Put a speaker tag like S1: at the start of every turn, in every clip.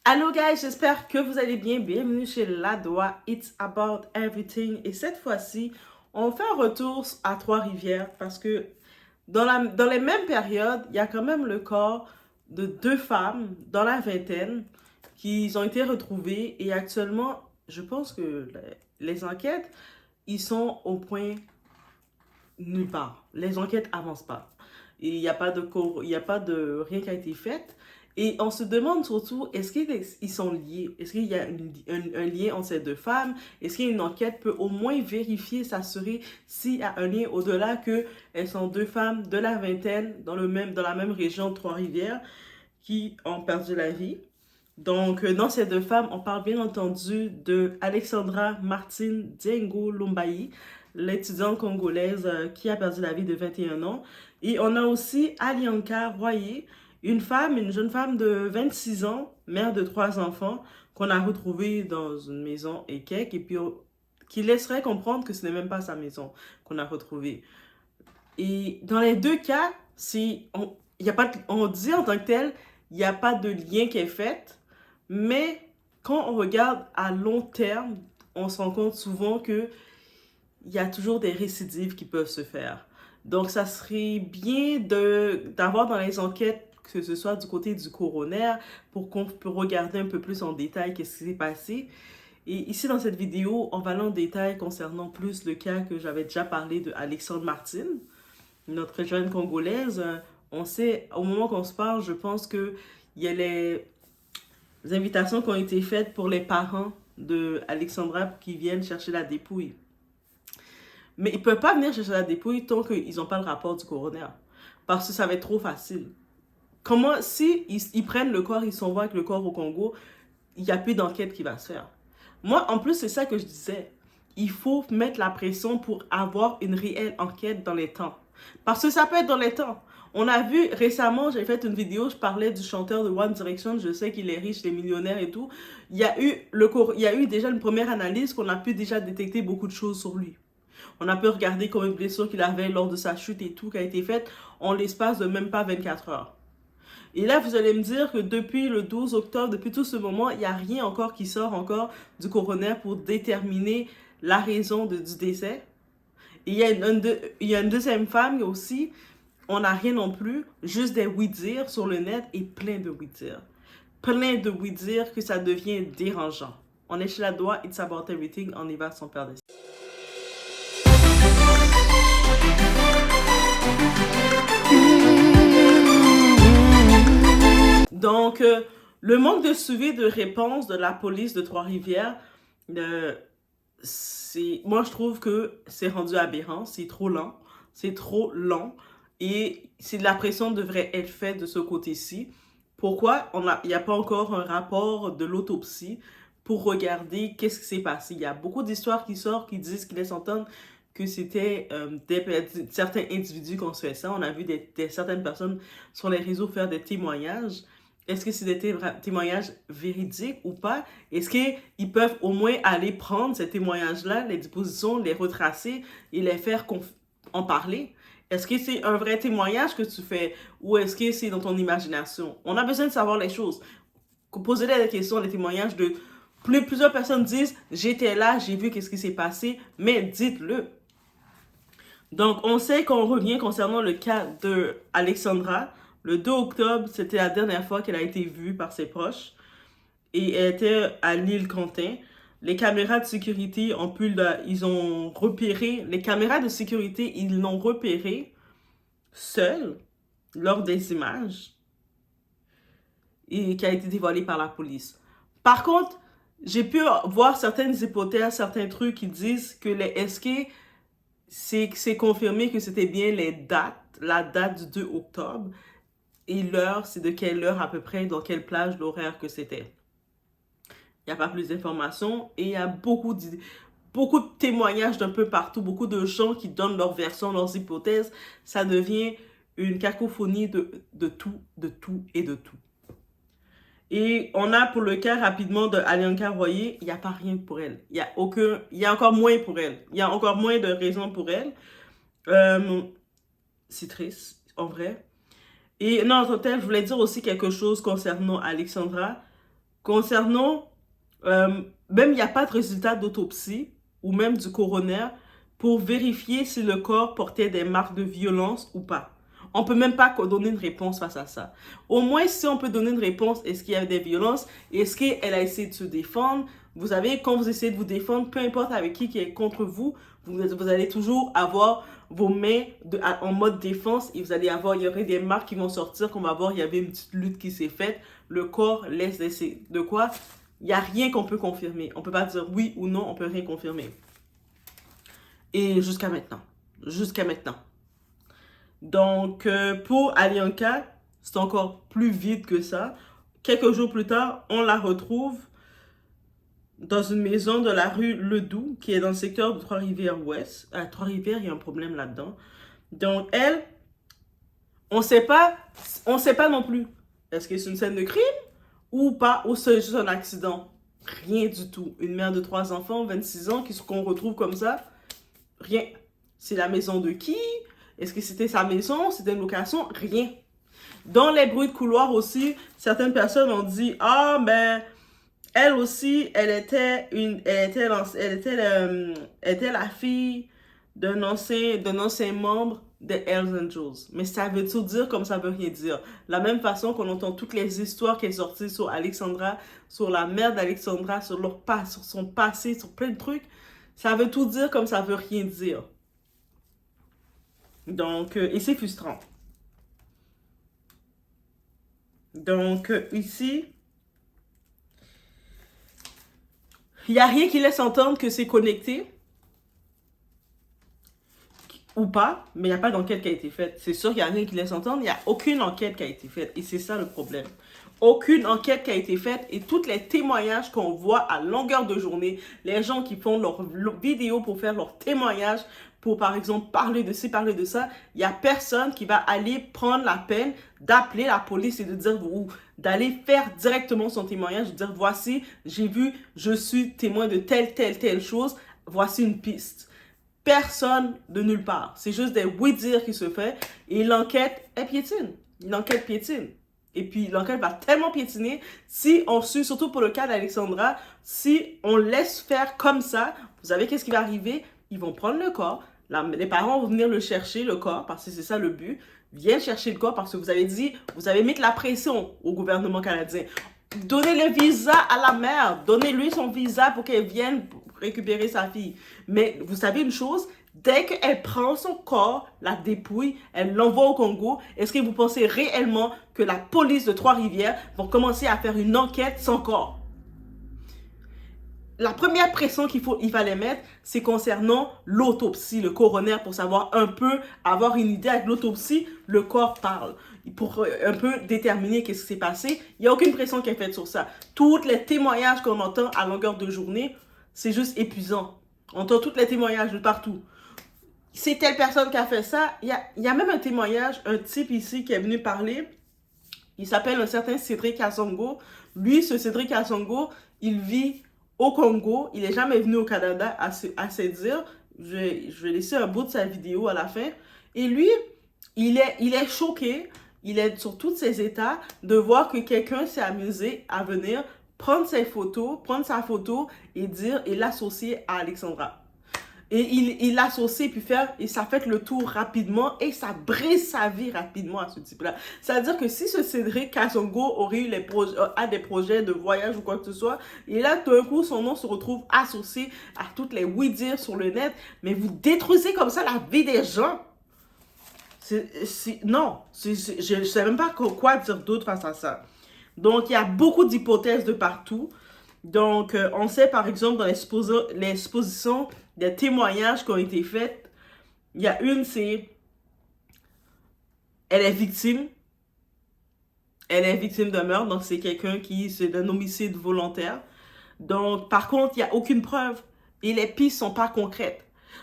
S1: Allô guys, j'espère que vous allez bien. Bienvenue chez Ladoa, It's About Everything. Et cette fois-ci, on fait un retour à Trois-Rivières parce que dans les mêmes périodes, il y a quand même le corps de deux femmes dans la vingtaine qui ont été retrouvées. Et actuellement, je pense que les enquêtes, ils sont au point nulle part. Les enquêtes avancent pas. Et il y a pas de rien qui a été fait. Et on se demande surtout, est-ce qu'ils sont liés? Est-ce qu'il y a un lien entre ces deux femmes? Est-ce qu'une enquête peut au moins vérifier, s'assurer s'il y a un lien au-delà que elles sont deux femmes de la vingtaine dans la même région de Trois-Rivières qui ont perdu la vie? Donc, dans ces deux femmes, on parle bien entendu de Alexandra Martine Diengo Lombayi, l'étudiante congolaise qui a perdu la vie de 21 ans. Et on a aussi Alianka Royer, une jeune femme de 26 ans, mère de trois enfants, qu'on a retrouvée dans une maison équestre et puis qui laisserait comprendre que ce n'est même pas sa maison qu'on a retrouvée. Et dans les deux cas, y a pas, on dit en tant que tel, il n'y a pas de lien qui est fait, mais quand on regarde à long terme, on se rend compte souvent que il y a toujours des récidives qui peuvent se faire. Donc, ça serait bien d'avoir dans les enquêtes, que ce soit du côté du coroner, pour qu'on peut regarder un peu plus en détail qu'est-ce qui s'est passé. Et ici, dans cette vidéo, on va aller en détail concernant plus le cas que j'avais déjà parlé de Alexandre Martine, notre jeune Congolaise. On sait, au moment qu'on se parle, je pense qu'il y a les invitations qui ont été faites pour les parents de Alexandra pour qu'ils viennent chercher la dépouille. Mais ils ne peuvent pas venir chercher la dépouille tant qu'ils n'ont pas le rapport du coroner. Parce que ça va être trop facile. Comment, si ils prennent le corps, ils s'envoient avec le corps au Congo, il n'y a plus d'enquête qui va se faire. Moi, en plus, c'est ça que je disais. Il faut mettre la pression pour avoir une réelle enquête dans les temps. Parce que ça peut être dans les temps. On a vu récemment, j'ai fait une vidéo, je parlais du chanteur de One Direction, je sais qu'il est riche, il est millionnaire et tout. Il y a eu déjà une première analyse qu'on a pu déjà détecter beaucoup de choses sur lui. On a pu regarder combien de blessures qu'il avait lors de sa chute et tout qui a été faite en l'espace de même pas 24 heures. Et là, vous allez me dire que depuis le 12 octobre, depuis tout ce moment, il n'y a rien encore qui sort encore du coroner pour déterminer la raison du décès. Et il y a une deuxième femme aussi, on n'a rien non plus, juste des oui-dire sur le net et plein de oui-dire. Plein de oui-dire que ça devient dérangeant. On est chez Ladoa, It's About Everything, on y va sans perdre. Donc, le manque de suivi de réponse de la police de Trois-Rivières, moi je trouve que c'est rendu aberrant, c'est trop lent, et la pression devrait être faite de ce côté-ci. Pourquoi il n'y a pas encore un rapport de l'autopsie pour regarder qu'est-ce qui s'est passé? Il y a beaucoup d'histoires qui sortent qui disent, qui laissent entendre que c'était certains individus qui ont fait ça. On a vu certaines personnes sur les réseaux faire des témoignages. Est-ce que c'est des témoignages véridiques ou pas? Est-ce qu'ils peuvent au moins aller prendre ces témoignages-là, les dispositions, les retracer et les faire en parler? Est-ce que c'est un vrai témoignage que tu fais ou est-ce que c'est dans ton imagination? On a besoin de savoir les choses. Posez-les des questions, les témoignages de... Plusieurs personnes disent « J'étais là, j'ai vu qu'est-ce qui s'est passé », mais dites-le. Donc, on sait qu'on revient concernant le cas de Alexandra. Le 2 octobre, c'était la dernière fois qu'elle a été vue par ses proches. Et elle était à l'île Quentin. Les caméras de sécurité ils ont repéré, les caméras de sécurité, ils l'ont repéré seul lors des images et qui a été dévoilé par la police. Par contre, j'ai pu voir certaines hypothèses, certains trucs qui disent que les SK, c'est confirmé que c'était bien la date du 2 octobre. Et l'heure, c'est de quelle heure à peu près, dans quelle plage, l'horaire que c'était. Il n'y a pas plus d'informations et il y a beaucoup de témoignages d'un peu partout, beaucoup de gens qui donnent leur version, leurs hypothèses. Ça devient une cacophonie de tout et de tout. Et on a pour le cas rapidement de Alianka Royer, il n'y a pas rien pour elle. Il y a encore moins pour elle. Il y a encore moins de raisons pour elle. C'est triste, en vrai. Et non, en tant que tel, je voulais dire aussi quelque chose concernant Alexandra. concernant, même il n'y a pas de résultat d'autopsie ou même du coroner pour vérifier si le corps portait des marques de violence ou pas. On ne peut même pas donner une réponse face à ça. Au moins, si on peut donner une réponse, est-ce qu'il y a des violences? Est-ce qu'elle a essayé de se défendre? Vous savez, quand vous essayez de vous défendre, peu importe avec qui est contre vous, vous allez toujours avoir vos mains en mode défense et il y aurait des marques qui vont sortir, qu'on va voir, il y avait une petite lutte qui s'est faite. Le corps laisse de quoi? Il n'y a rien qu'on peut confirmer. On ne peut pas dire oui ou non, on ne peut rien confirmer. Et jusqu'à maintenant. Jusqu'à maintenant. Donc, pour Alianka, c'est encore plus vite que ça. Quelques jours plus tard, on la retrouve dans une maison de la rue Ledoux, qui est dans le secteur de Trois-Rivières-Ouest. À Trois-Rivières, il y a un problème là-dedans. Donc, elle, on ne sait pas non plus. Est-ce que c'est une scène de crime ou pas, ou c'est juste un accident? Rien du tout. Une mère de 3 enfants, 26 ans, qu'on retrouve comme ça, rien. C'est la maison de qui? Est-ce que c'était sa maison? C'était une location? Rien. Dans les bruits de couloir aussi, certaines personnes ont dit « Ah, ben, elle aussi, elle était la fille d'un ancien membre des Hells Angels. » Mais ça veut tout dire comme ça veut rien dire. La même façon qu'on entend toutes les histoires qui sont sorties sur Alexandra, sur la mère d'Alexandra, sur son passé, sur plein de trucs, ça veut tout dire comme ça veut rien dire. Donc, et c'est frustrant. Donc, ici, il n'y a rien qui laisse entendre que c'est connecté ou pas, mais il n'y a pas d'enquête qui a été faite. C'est sûr qu'il n'y a rien qui laisse entendre, il n'y a aucune enquête qui a été faite. Et c'est ça le problème. Aucune enquête qui a été faite et tous les témoignages qu'on voit à longueur de journée, les gens qui font leurs vidéos pour faire leurs témoignages, pour par exemple parler de ci, parler de ça, il n'y a personne qui va aller prendre la peine d'appeler la police et de dire, ou d'aller faire directement son témoignage, de dire voici, j'ai vu, je suis témoin de telle chose, voici une piste. Personne de nulle part. C'est juste des oui-dire qui se fait et l'enquête est piétine. L'enquête piétine. Et puis l'enquête va tellement piétiner si on suit, surtout pour le cas d'Alexandra, si on laisse faire comme ça, vous savez qu'est-ce qui va arriver? Ils vont prendre le corps, les parents vont venir le chercher, le corps, parce que c'est ça le but. Viennent chercher le corps parce que vous avez dit, vous avez mis de la pression au gouvernement canadien. Donnez le visa à la mère, donnez-lui son visa pour qu'elle vienne récupérer sa fille. Mais vous savez une chose, dès qu'elle prend son corps, la dépouille, elle l'envoie au Congo, est-ce que vous pensez réellement que la police de Trois-Rivières va commencer à faire une enquête sans corps? La première pression il fallait mettre, c'est concernant l'autopsie, le coroner, pour savoir un peu, avoir une idée avec l'autopsie, le corps parle. Pour un peu déterminer qu'est-ce qui s'est passé. Il n'y a aucune pression qui est faite sur ça. Tous les témoignages qu'on entend à longueur de journée, c'est juste épuisant. On entend tous les témoignages de partout. C'est telle personne qui a fait ça. Il y a même un témoignage, un type ici qui est venu parler. Il s'appelle un certain Cédric Kassongo. Lui, ce Cédric Kassongo, il vit au Congo. Il n'est jamais venu au Canada, à se dire. Je vais laisser un bout de sa vidéo à la fin. Et lui, il est choqué. Il est sur tous ses états de voir que quelqu'un s'est amusé à venir prendre sa photo et l'associer à Alexandra. Et il l'associe et ça fait le tour rapidement et ça brise sa vie rapidement à ce type-là. Ça veut dire que si ce Cédric Kassongo aurait eu des projets de voyage ou quoi que ce soit, et là, tout d'un coup, son nom se retrouve associé à toutes les oui-dire sur le net, mais vous détruisez comme ça la vie des gens. Non, je ne sais même pas quoi dire d'autre face à ça. Donc, il y a beaucoup d'hypothèses de partout. Donc, on sait par exemple dans l'exposition des témoignages qui ont été faits, il y a une, c'est elle est victime d'un meurtre, donc c'est quelqu'un c'est d'un homicide volontaire. Donc, par contre, il n'y a aucune preuve et les pistes ne sont pas concrètes.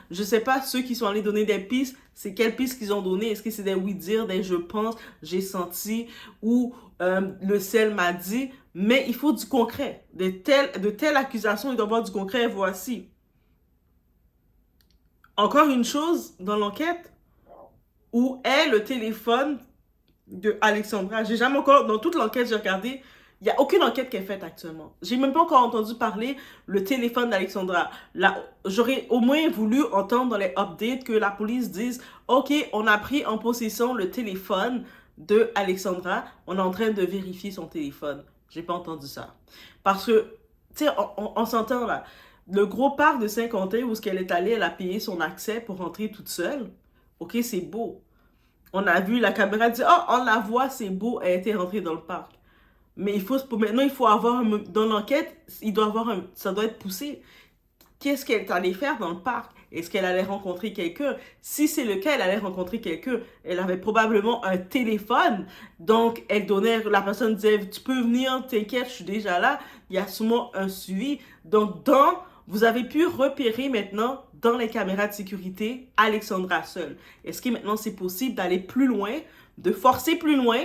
S1: Je ne sais pas ceux qui sont allés donner des pistes, c'est quelles pistes qu'ils ont données. Est-ce que c'est des oui-dire, des je pense, j'ai senti ou le ciel m'a dit. Mais il faut du concret. De telles accusations, il doit y avoir du concret. Voici. Encore une chose dans l'enquête, où est le téléphone de Alexandra. J'ai jamais encore, dans toute l'enquête, j'ai regardé, Il n'y a aucune enquête qui est faite actuellement. J'ai même pas encore entendu parler le téléphone d'Alexandra. J'aurais au moins voulu entendre dans les updates que la police dise « Ok, on a pris en possession le téléphone de Alexandra. On est en train de vérifier son téléphone. » J'ai pas entendu ça. Parce que, tu sais, on s'entend là. Le gros parc de Saint-Quentin où elle est allée, elle a payé son accès pour rentrer toute seule. Ok, c'est beau. On a vu la caméra dire « Oh, on la voit, c'est beau. Elle était rentrée dans le parc. » Mais maintenant, il faut avoir, dans l'enquête, ça doit être poussé. Qu'est-ce qu'elle est allée faire dans le parc? Est-ce qu'elle allait rencontrer quelqu'un? Si c'est le cas, elle allait rencontrer quelqu'un. Elle avait probablement un téléphone. Donc, la personne disait, tu peux venir, t'inquiète, je suis déjà là. Il y a souvent un suivi. Donc, vous avez pu repérer maintenant dans les caméras de sécurité Alexandra seule. Est-ce que maintenant c'est possible d'aller plus loin, de forcer plus loin,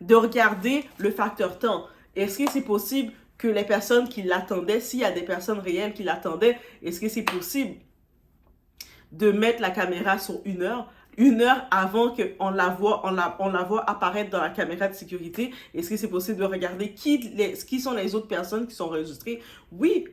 S1: de regarder le facteur temps? Est-ce que c'est possible que les personnes qui l'attendaient, s'il y a des personnes réelles qui l'attendaient, est-ce que c'est possible de mettre la caméra sur 1 heure avant qu'on la voit apparaître dans la caméra de sécurité? Est-ce que c'est possible de regarder qui sont les autres personnes qui sont enregistrées? Oui,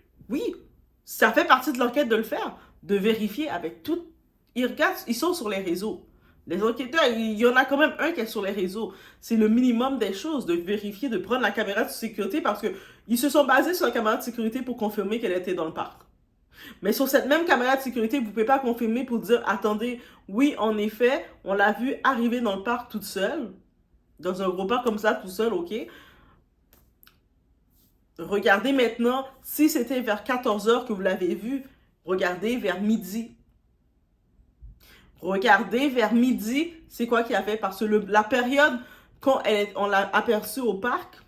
S1: ça fait partie de l'enquête de le faire, de vérifier avec tout. Ils sont sur les réseaux. Les enquêteurs, il y en a quand même un qui est sur les réseaux. C'est le minimum des choses, de vérifier, de prendre la caméra de sécurité parce qu'ils se sont basés sur la caméra de sécurité pour confirmer qu'elle était dans le parc. Mais sur cette même caméra de sécurité, vous ne pouvez pas confirmer pour dire, attendez, oui, en effet, on l'a vue arriver dans le parc toute seule, dans un gros parc comme ça, tout seul, ok. Regardez maintenant, si c'était vers 14h que vous l'avez vue, regardez vers midi. Regardez vers midi, c'est quoi qu'il y avait? Parce que la période quand on l'a aperçue au parc,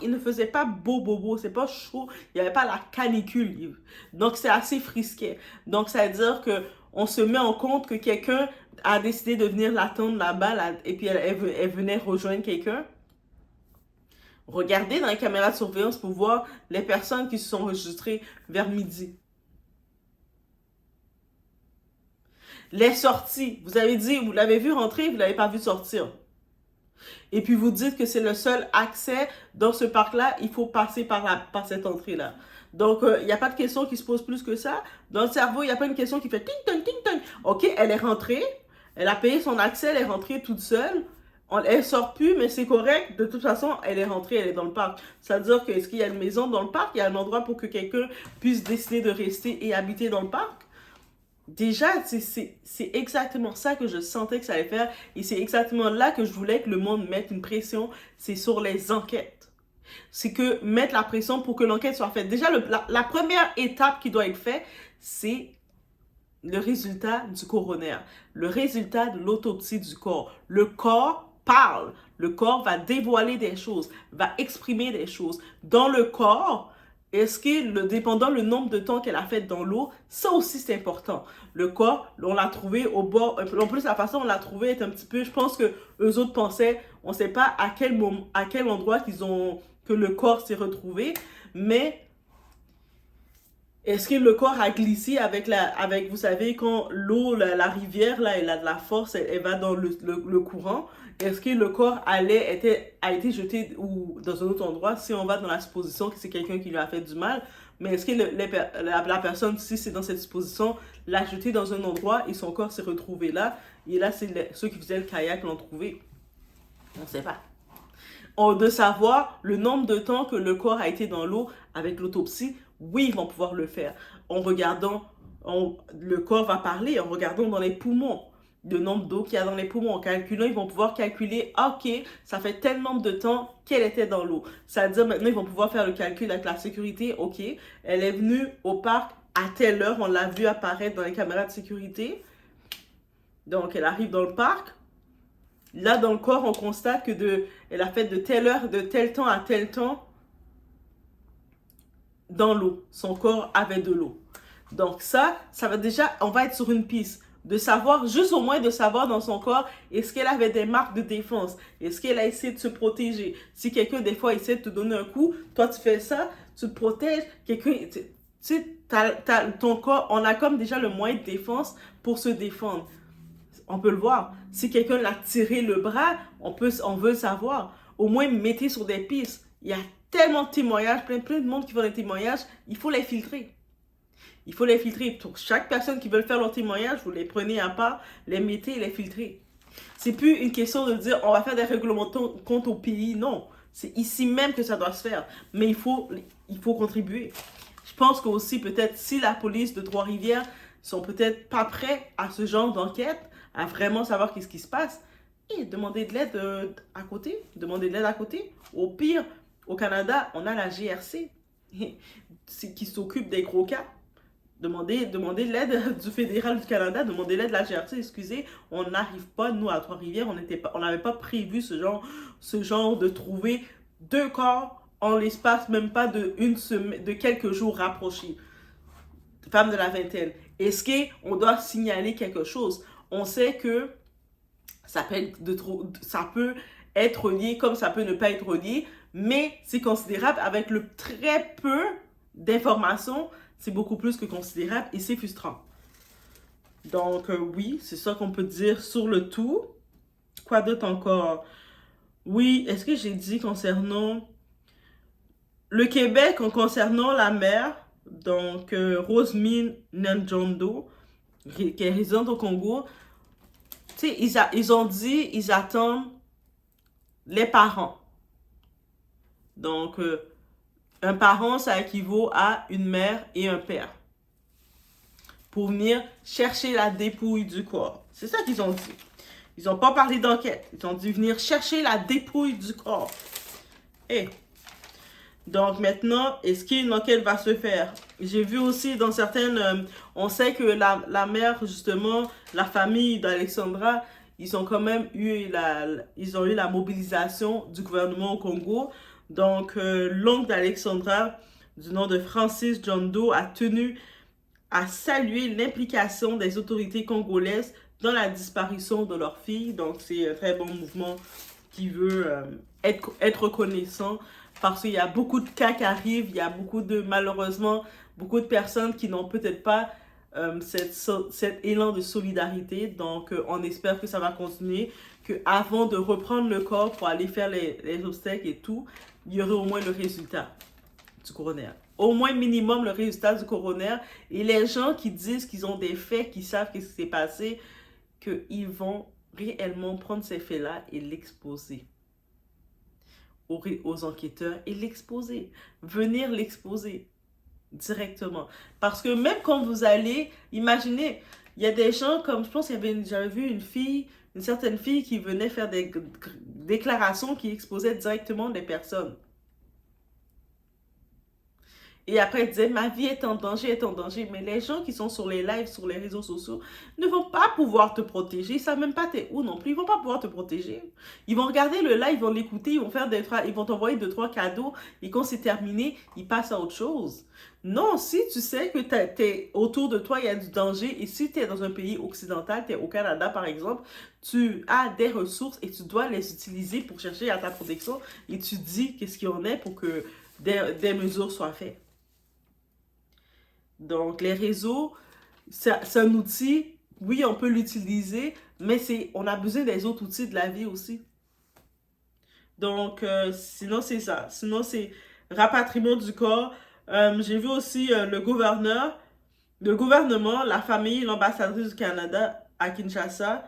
S1: il ne faisait pas beau, c'est pas chaud, il n'y avait pas la canicule. Donc, c'est assez frisquet. Donc, ça veut dire qu'on se met en compte que quelqu'un a décidé de venir l'attendre là-bas et puis elle venait rejoindre quelqu'un. Regardez dans les caméras de surveillance pour voir les personnes qui se sont enregistrées vers midi. Les sorties, vous avez dit, vous l'avez vu rentrer, vous ne l'avez pas vu sortir. Et puis vous dites que c'est le seul accès dans ce parc-là, il faut passer par cette entrée-là. Donc, il n'y a pas de question qui se pose plus que ça. Dans le cerveau, il n'y a pas une question qui fait ting-tong, ting-tong. Ok, elle est rentrée, elle a payé son accès, elle est rentrée toute seule. Elle ne sort plus, mais c'est correct. De toute façon, elle est rentrée, elle est dans le parc. Ça veut dire est-ce qu'il y a une maison dans le parc? Il y a un endroit pour que quelqu'un puisse décider de rester et habiter dans le parc? Déjà, c'est exactement ça que je sentais que ça allait faire. Et c'est exactement là que je voulais que le monde mette une pression. C'est sur les enquêtes. C'est que mettre la pression pour que l'enquête soit faite. Déjà, la première étape qui doit être faite, c'est le résultat du coroner. Le résultat de l'autopsie du corps. Le corps parle. Le corps va dévoiler des choses, va exprimer des choses. Dans le corps, est-ce que, dépendant le nombre de temps qu'elle a fait dans l'eau, ça aussi c'est important. Le corps, on l'a trouvé au bord, en plus la façon dont on l'a trouvé est un petit peu, je pense que eux autres pensaient, on ne sait pas à quel endroit que le corps s'est retrouvé, mais est-ce que le corps a glissé avec vous savez, quand l'eau, la rivière, là, elle a de la force, elle va dans le courant. Est-ce que le corps a été jeté dans un autre endroit si on va dans la supposition que c'est quelqu'un qui lui a fait du mal? Mais est-ce que la personne, si c'est dans cette supposition, l'a jeté dans un endroit et son corps s'est retrouvé là? Et là, c'est ceux qui faisaient le kayak l'ont trouvé. On ne sait pas. De savoir le nombre de temps que le corps a été dans l'eau avec l'autopsie, oui, ils vont pouvoir le faire. Le corps va parler en regardant dans les poumons le nombre d'eau qu'il y a dans les poumons. En calculant, ils vont pouvoir calculer, ok, ça fait tel nombre de temps qu'elle était dans l'eau. Ça veut dire maintenant, ils vont pouvoir faire le calcul avec la sécurité, ok, elle est venue au parc à telle heure, on l'a vu apparaître dans les caméras de sécurité. Donc, elle arrive dans le parc. Là, dans le corps, on constate elle a fait de telle heure, de tel temps à tel temps dans l'eau. Son corps avait de l'eau. Donc ça va déjà, on va être sur une piste. De savoir, juste au moins de savoir dans son corps, est-ce qu'elle avait des marques de défense? Est-ce qu'elle a essayé de se protéger? Si quelqu'un, des fois, essaie de te donner un coup, toi, tu fais ça, tu te protèges. Quelqu'un, tu sais, ton corps, on a comme déjà le moyen de défense pour se défendre. on peut le voir. Si quelqu'un l'a tiré le bras, on veut le savoir. Au moins, mettez sur des pistes. Il y a tellement de témoignages, plein de monde qui font des témoignages. Il faut les filtrer. Il faut les filtrer. Pour chaque personne qui veut faire leur témoignage, vous les prenez à part, les mettez et les filtrez. C'est plus une question de dire on va faire des règlements de compte au pays. Non, c'est ici même que ça doit se faire. Mais il faut contribuer. Je pense que aussi peut-être si la police de Trois-Rivières sont peut-être pas prêts à ce genre d'enquête, à vraiment savoir qu'est-ce qui se passe, et demander de l'aide à côté. Demander de l'aide à côté. Au pire, au Canada, on a la GRC qui s'occupe des gros cas. Demandez l'aide du fédéral du Canada, demandez l'aide de la GRC, excusez, on n'arrive pas, nous, à Trois-Rivières, on n'avait pas prévu ce genre de trouver 2 corps en l'espace même pas de quelques jours rapprochés. Femme de la vingtaine. Est-ce qu'on doit signaler quelque chose? On sait que ça peut être lié comme ça peut ne pas être lié, mais c'est considérable avec le très peu d'informations. C'est beaucoup plus que considérable et c'est frustrant. Donc, oui, c'est ça qu'on peut dire sur le tout. Quoi d'autre encore? Oui, est-ce que j'ai dit concernant le Québec, concernant la mère, donc Rosemine Njondo, qui est résidente au Congo, tu sais, ils ont dit, ils attendent les parents. Donc, un parent, ça équivaut à une mère et un père. Pour venir chercher la dépouille du corps. C'est ça qu'ils ont dit. Ils n'ont pas parlé d'enquête. Ils ont dit venir chercher la dépouille du corps. Et donc maintenant, est-ce qu'une enquête va se faire? J'ai vu aussi dans certaines... on sait que la mère, justement, la famille d'Alexandra, ils ont quand même eu la mobilisation du gouvernement au Congo. Donc, l'oncle d'Alexandra, du nom de Francis John Doe, a tenu à saluer l'implication des autorités congolaises dans la disparition de leur fille. Donc, c'est un très bon mouvement qui veut être reconnaissant parce qu'il y a beaucoup de cas qui arrivent, il y a malheureusement, beaucoup de personnes qui n'ont peut-être pas cet élan de solidarité. Donc, on espère que ça va continuer, qu'avant de reprendre le corps pour aller faire les obsèques et tout, il y aurait au moins le résultat du coroner. Au moins minimum le résultat du coroner. Et les gens qui disent qu'ils ont des faits, qui savent ce qui s'est passé, qu'ils vont réellement prendre ces faits-là et l'exposer aux enquêteurs et l'exposer. Venir l'exposer directement. Parce que même quand vous allez, imaginez, il y a des gens comme, je pense j'avais vu une certaine fille qui venait faire des déclarations qui exposaient directement des personnes. Et après, elle disait, ma vie est en danger, Mais les gens qui sont sur les lives, sur les réseaux sociaux, ne vont pas pouvoir te protéger. Ils ne savent même pas t'es où non plus. Ils ne vont pas pouvoir te protéger. Ils vont regarder le live, ils vont l'écouter, ils vont t'envoyer 2-3 cadeaux. Et quand c'est terminé, ils passent à autre chose. Non, si tu sais que autour de toi, il y a du danger, et si tu es dans un pays occidental, tu es au Canada par exemple, tu as des ressources et tu dois les utiliser pour chercher à ta protection, et tu dis qu'est-ce qu'il y en a pour que des mesures soient faites. Donc, les réseaux, c'est un outil, oui, on peut l'utiliser, mais on a besoin des autres outils de la vie aussi. Donc, sinon, c'est ça. Sinon, c'est rapatriement du corps. J'ai vu aussi le gouvernement, la famille, l'ambassadrice du Canada à Kinshasa,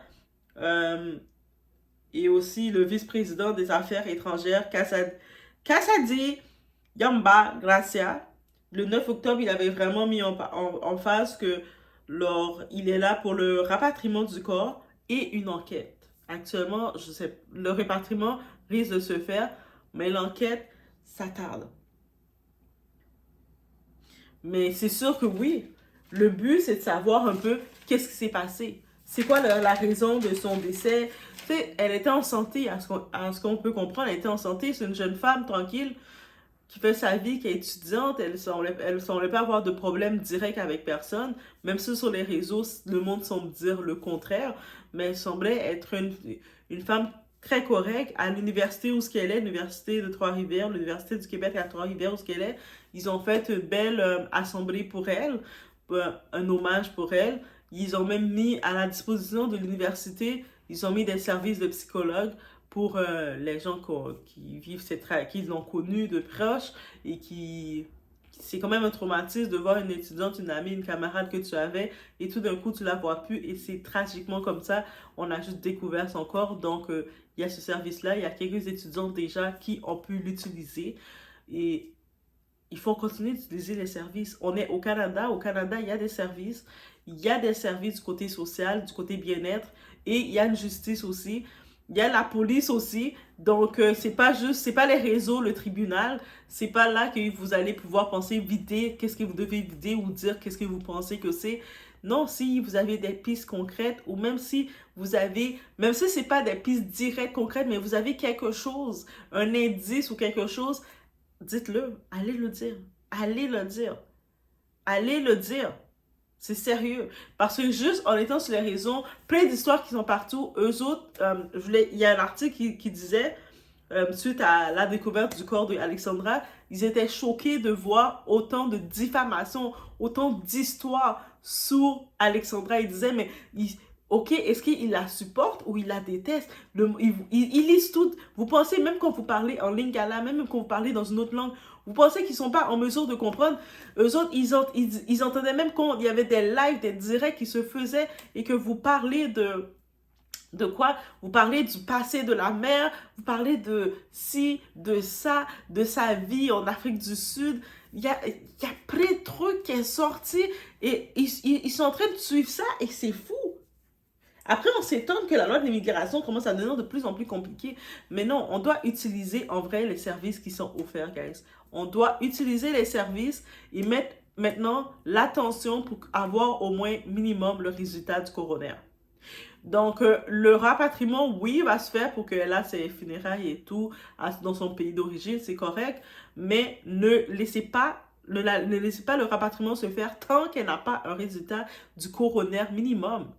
S1: et aussi le vice-président des Affaires étrangères, Kassadi Yamba Gracia. Le 9 octobre, il avait vraiment mis en phase que il est là pour le rapatriement du corps et une enquête. Actuellement, je sais, le rapatriement risque de se faire, mais l'enquête, ça tarde. Mais c'est sûr que oui, le but, c'est de savoir un peu qu'est-ce qui s'est passé. C'est quoi la raison de son décès? Tu sais, elle était en santé, à ce qu'on peut comprendre, elle était en santé, c'est une jeune femme tranquille, qui fait sa vie, qui est étudiante, elle semblait pas avoir de problème direct avec personne, même si sur les réseaux, le monde semble dire le contraire, mais elle semblait être une femme très correcte à l'université où elle est, l'université de Trois-Rivières, l'université du Québec à Trois-Rivières où elle est. Ils ont fait une belle assemblée pour elle, un hommage pour elle, Ils ont même mis à la disposition de l'université, ils ont mis des services de psychologues pour les gens qui vivent qui l'ont connu de proche et qui c'est quand même un traumatisme de voir une étudiante, une amie, une camarade que tu avais et tout d'un coup tu la vois plus et c'est tragiquement comme ça. On a juste découvert son corps. Donc il y a ce service-là, il y a quelques étudiants déjà qui ont pu l'utiliser et il faut continuer d'utiliser les services. On est au Canada. Au Canada, il y a des services. Il y a des services du côté social, du côté bien-être. Et il y a une justice aussi. Il y a la police aussi. Donc, c'est pas les réseaux, le tribunal. C'est pas là que vous allez pouvoir penser, vider qu'est-ce que vous devez vider ou dire qu'est-ce que vous pensez que c'est. Non, si vous avez des pistes concrètes ou même si c'est pas des pistes directes concrètes, mais vous avez quelque chose, un indice ou quelque chose, dites-le, allez le dire, allez le dire, allez le dire. C'est sérieux. Parce que juste en étant sur les réseaux, plein d'histoires qui sont partout, eux autres, il y a un article qui disait, suite à la découverte du corps de Alexandra, ils étaient choqués de voir autant de diffamations, autant d'histoires sur Alexandra. Ils disaient, mais ok, est-ce qu'il la supporte ou il la déteste? Ils lisent tout. Vous pensez, même quand vous parlez en lingala, même quand vous parlez dans une autre langue, vous pensez qu'ils ne sont pas en mesure de comprendre? Eux autres, ils entendaient même quand il y avait des lives, des directs qui se faisaient et que vous parlez de quoi? Vous parlez du passé de la mère, vous parlez de ci, de ça, de sa vie en Afrique du Sud. Il y a plein de trucs qui sont sortis et ils sont en train de suivre ça et c'est fou. Après, on s'étonne que la loi de l'immigration commence à devenir de plus en plus compliquée. Mais non, on doit utiliser en vrai les services qui sont offerts, guys. On doit utiliser les services et mettre maintenant l'attention pour avoir au moins minimum le résultat du coroner. Donc, le rapatriement, oui, va se faire pour qu'elle a ses funérailles et tout dans son pays d'origine, c'est correct. Mais ne laissez pas le rapatriement se faire tant qu'elle n'a pas un résultat du coroner minimum.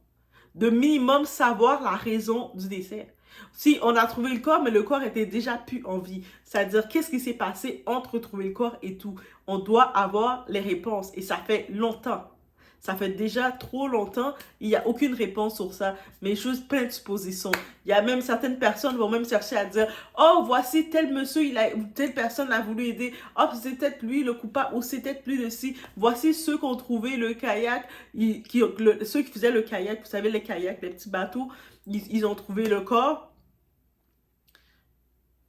S1: De minimum savoir la raison du décès. Si on a trouvé le corps, mais le corps était déjà plus en vie, c'est-à-dire qu'est-ce qui s'est passé entre trouver le corps et tout. On doit avoir les réponses et ça fait longtemps. Ça fait déjà trop longtemps, il n'y a aucune réponse sur ça, mais juste plein de suppositions. Il y a même certaines personnes qui vont même chercher à dire « Oh, voici tel monsieur, telle personne a voulu aider. Oh, c'est peut-être lui le coupable ou c'est peut-être lui de ci. Voici ceux qui ont trouvé le kayak, ceux qui faisaient le kayak, vous savez les kayaks, les petits bateaux, ils ont trouvé le corps.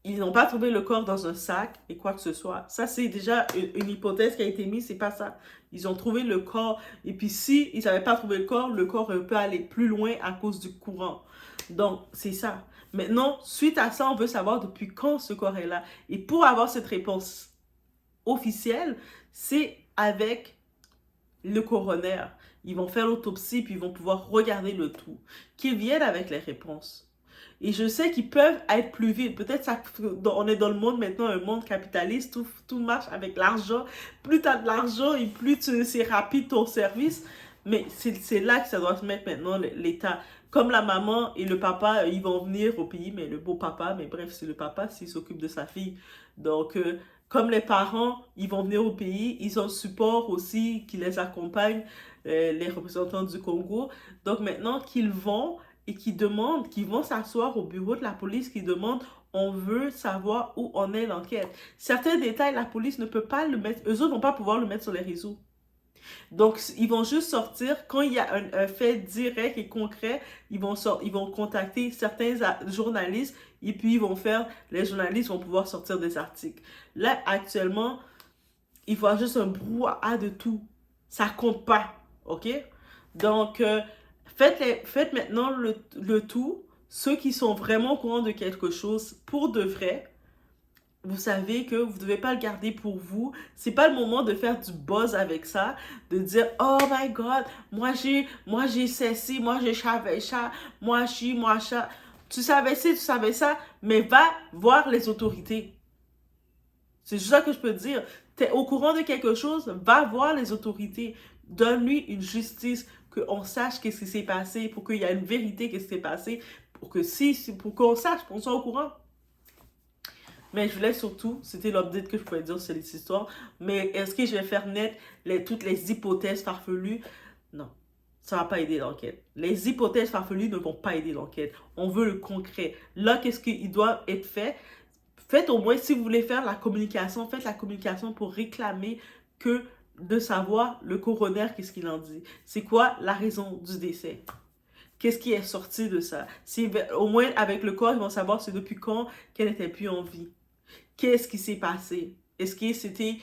S1: Ils n'ont pas trouvé le corps dans un sac et quoi que ce soit. Ça, c'est déjà une hypothèse qui a été mise, c'est pas ça. Ils ont trouvé le corps. Et puis, si ils n'avaient pas trouvé le corps peut aller plus loin à cause du courant. Donc, c'est ça. Maintenant, suite à ça, on veut savoir depuis quand ce corps est là. Et pour avoir cette réponse officielle, c'est avec le coroner. Ils vont faire l'autopsie, puis ils vont pouvoir regarder le tout. Qu'ils viennent avec les réponses. Et je sais qu'ils peuvent être plus vite. Peut-être ça, on est dans le monde maintenant, un monde capitaliste, tout marche avec l'argent. Plus tu as de l'argent et plus c'est rapide ton service. Mais c'est là que ça doit se mettre maintenant, l'État. Comme la maman et le papa, ils vont venir au pays, mais le beau papa, mais bref, c'est le papa s'il s'occupe de sa fille. Donc, comme les parents, ils vont venir au pays, ils ont le support aussi qui les accompagne, les représentants du Congo. Donc, maintenant qu'ils vont et qui vont s'asseoir au bureau de la police, qui demandent, on veut savoir où en est l'enquête. Certains détails, la police ne peut pas le mettre, eux autres vont pas pouvoir le mettre sur les réseaux. Donc, ils vont juste sortir, quand il y a un fait direct et concret, ils vont contacter certains journalistes et puis les journalistes vont pouvoir sortir des articles. Là, actuellement, il faut juste un brouhaha de tout. Ça compte pas, ok? Donc, faites maintenant le tout. Ceux qui sont vraiment au courant de quelque chose pour de vrai, vous savez que vous ne devez pas le garder pour vous. C'est pas le moment de faire du buzz avec ça, de dire oh my god, moi j'ai ceci, moi j'ai savais ça, moi ça. Tu savais ci, tu savais ça, mais va voir les autorités. C'est juste ça que je peux te dire. Tu es au courant de quelque chose, va voir les autorités. Donne-lui une justice, qu'on sache qu'est-ce qui s'est passé, pour qu'il y ait une vérité qu'est-ce qui s'est passé, pour qu'on sache, qu'on soit au courant. Mais je voulais surtout, c'était l'update que je pouvais dire sur les histoires, mais est-ce que je vais faire naître toutes les hypothèses farfelues? Non. ça va pas aider l'enquête. Les hypothèses farfelues ne vont pas aider l'enquête. On veut le concret. Là, qu'est-ce qui doit être fait? Faites au moins, si vous voulez faire la communication, faites la communication pour réclamer que de savoir le coroner, qu'est-ce qu'il en dit. C'est quoi la raison du décès? Qu'est-ce qui est sorti de ça? Si, au moins, avec le corps, ils vont savoir c'est depuis quand qu'elle n'était plus en vie. Qu'est-ce qui s'est passé? Est-ce que c'était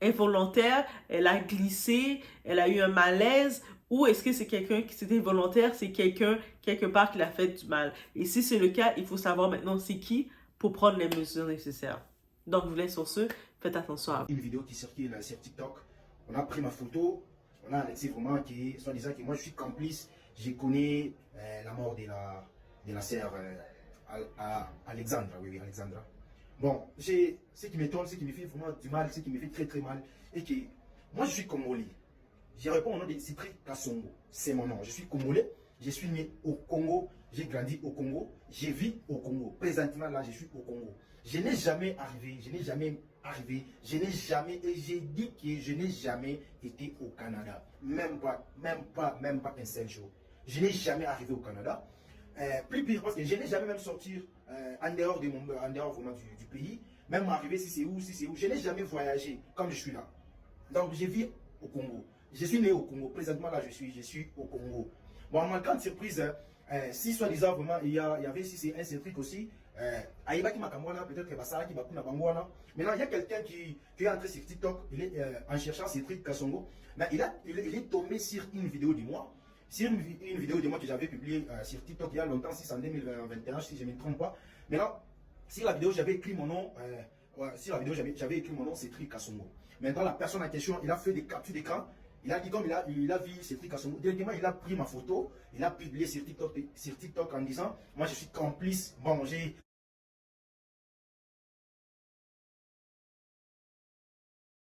S1: involontaire? Elle a glissé? Elle a eu un malaise? Ou est-ce que c'est quelqu'un qui c'était volontaire? C'est quelqu'un, quelque part, qui l'a fait du mal. Et si c'est le cas, il faut savoir maintenant c'est qui pour prendre les mesures nécessaires. Donc, je vous laisse sur ce. Faites attention à vous.
S2: Une vidéo qui circule sur TikTok. On a pris ma photo. On a Alexis vraiment qui, soit disant que moi je suis complice. Je connais la mort de la sœur Alexandra. Oui, Alexandra. Bon, ce qui m'étonne, ce qui me fait vraiment du mal, ce qui me fait très très mal, et que moi je suis congolais. Je réponds au nom de Cyprien Kassongo. C'est mon nom. Je suis congolais. Je suis né au Congo. J'ai grandi au Congo. Je vis au Congo. Présentement là, je suis au Congo. Je n'ai jamais arrivé. Je n'ai jamais, et j'ai dit que je n'ai jamais été au Canada. Même pas un seul jour. Je n'ai jamais arrivé au Canada. Plus pire, parce que je n'ai jamais même sorti en dehors vraiment du pays. Même arrivé si c'est où. Je n'ai jamais voyagé comme je suis là. Donc je vis au Congo. Je suis né au Congo. Présentement là, je suis au Congo. Bon, à ma grande surprise, si soi-disant vraiment il y avait si c'est un truc aussi, Aïbaki Makamwana, peut-être que Basara qui Bakuna Bangwana. Maintenant, il y a quelqu'un qui est entré sur TikTok, il est en cherchant ces trucs Kassongo, mais il est tombé sur une vidéo de moi. Sur une vidéo de moi que j'avais publiée sur TikTok il y a longtemps, si c'est en 2021, si je ne me trompe pas. Maintenant, sur la vidéo, j'avais écrit mon nom, j'avais écrit mon nom, c'est Tri Kassongo. Maintenant, la personne en question, il a fait des captures d'écran. Il a dit comme il a vu ces trucs à son... Directement, il a pris ma photo, il a publié sur TikTok en disant, moi je suis complice, bon, j'ai...